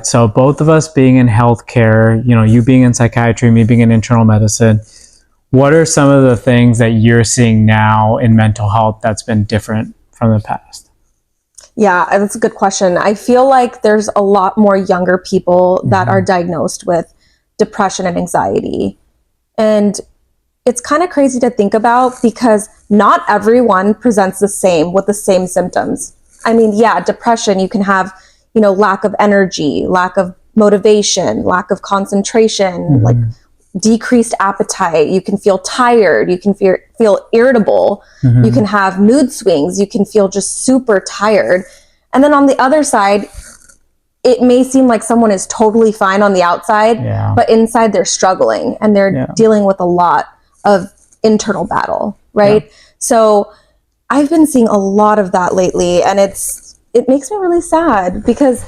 So both of us being in healthcare, you being in psychiatry, me being in internal medicine, what are some of the things that you're seeing now in mental health that's been different from the past? Yeah, that's a good question. I feel like there's a lot more younger people that are diagnosed with depression and anxiety. And it's kind of crazy to think about because not everyone presents the same with the same symptoms. I mean, yeah, depression, you can have, lack of energy, lack of motivation, lack of concentration, like decreased appetite. You can feel tired. You can feel irritable. You can have mood swings. You can feel just super tired. And then on the other side, it may seem like someone is totally fine on the outside, but inside they're struggling and they're dealing with a lot of internal battle, right? So I've been seeing a lot of that lately, and it makes me really sad because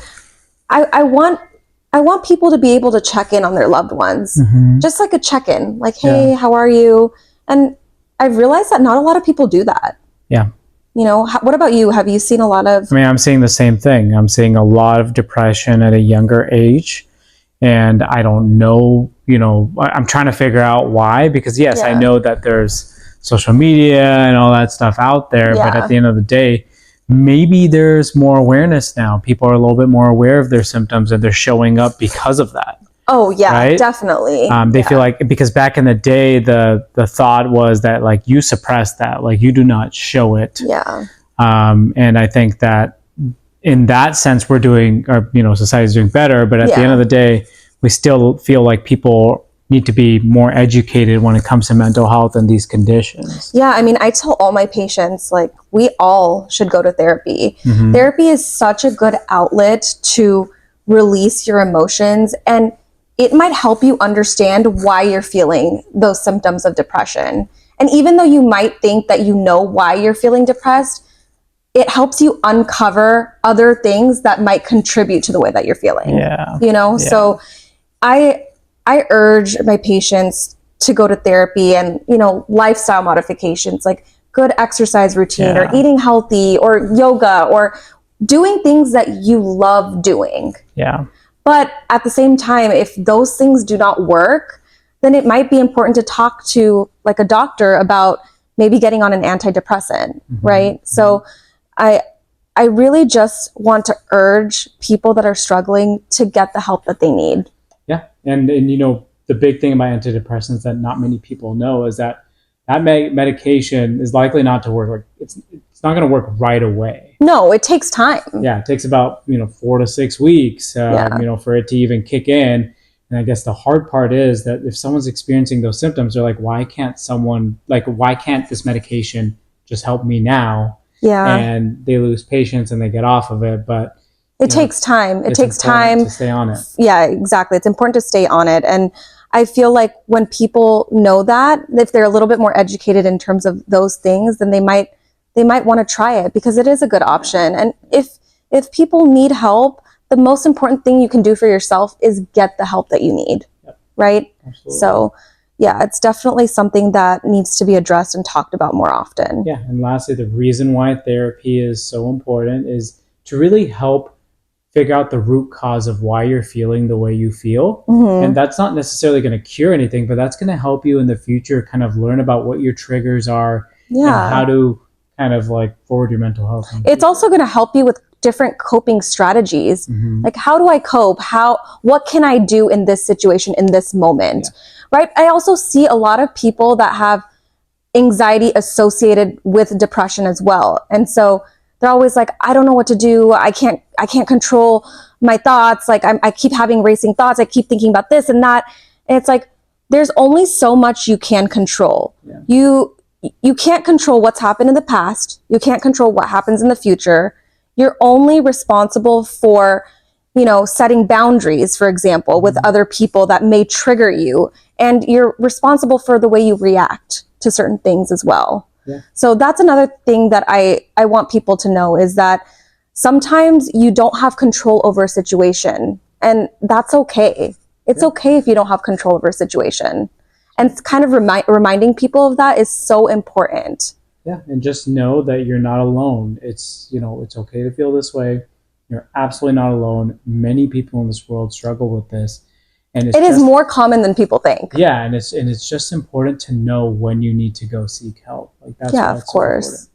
I want people to be able to check in on their loved ones, just like a check-in, like, hey, how are you? And I've realized that not a lot of people do that. Yeah. What about you? Have you seen a lot of... I mean, I'm seeing the same thing. I'm seeing a lot of depression at a younger age. And I don't know, I'm trying to figure out why, because yes, I know that there's social media and all that stuff out there, but at the end of the day, maybe there's more awareness now. People are a little bit more aware of their symptoms and they're showing up because of that. Oh yeah, right? Definitely. They feel like, because back in the day, the thought was that like you suppress that, like you do not show it. Yeah. And I think that in that sense, we're doing, or society's doing better. But at the end of the day, we still feel like people need to be more educated when it comes to mental health and these conditions. Yeah, I mean, I tell all my patients, like, we all should go to therapy. Therapy is such a good outlet to release your emotions, and it might help you understand why you're feeling those symptoms of depression. And even though you might think that you know why you're feeling depressed, it helps you uncover other things that might contribute to the way that you're feeling. So I urge my patients to go to therapy and, lifestyle modifications like good exercise routine or eating healthy or yoga or doing things that you love doing. Yeah. But at the same time, if those things do not work, then it might be important to talk to like a doctor about maybe getting on an antidepressant, right? So I really just want to urge people that are struggling to get the help that they need. Yeah. And the big thing about antidepressants that not many people know is that medication is likely not to work. Like it's not going to work right away. No, it takes time. Yeah, it takes about 4 to 6 weeks, for it to even kick in. And I guess the hard part is that if someone's experiencing those symptoms, they're like, why can't this medication just help me now? Yeah. And they lose patience and they get off of it. But it takes time. It takes time to stay on it. Yeah, exactly. It's important to stay on it. And I feel like when people know that, if they're a little bit more educated in terms of those things, then they might want to try it because it is a good option. And if people need help, the most important thing you can do for yourself is get the help that you need. Right? Absolutely. So yeah, it's definitely something that needs to be addressed and talked about more often. Yeah. And lastly, the reason why therapy is so important is to really help figure out the root cause of why you're feeling the way you feel. And that's not necessarily going to cure anything, but that's going to help you in the future kind of learn about what your triggers are and how to kind of like forward your mental health. It's also going to help you with different coping strategies. Like, how do I cope? What can I do in this situation, in this moment? Right? I also see a lot of people that have anxiety associated with depression as well. And so they're always like, I don't know what to do. I can't control my thoughts. Like I keep having racing thoughts. I keep thinking about this and that. And it's like, there's only so much you can control. You can't control what's happened in the past. You can't control what happens in the future. You're only responsible for, setting boundaries, for example, with other people that may trigger you. And you're responsible for the way you react to certain things as well. So that's another thing that I want people to know is that sometimes you don't have control over a situation, and that's okay. It's okay if you don't have control over a situation. And kind of reminding people of that is so important. Yeah, and just know that you're not alone. It's, it's okay to feel this way. You're absolutely not alone. Many people in this world struggle with this. And it is more common than people think. Yeah, and it's just important to know when you need to go seek help. Like that's Yeah, why of course.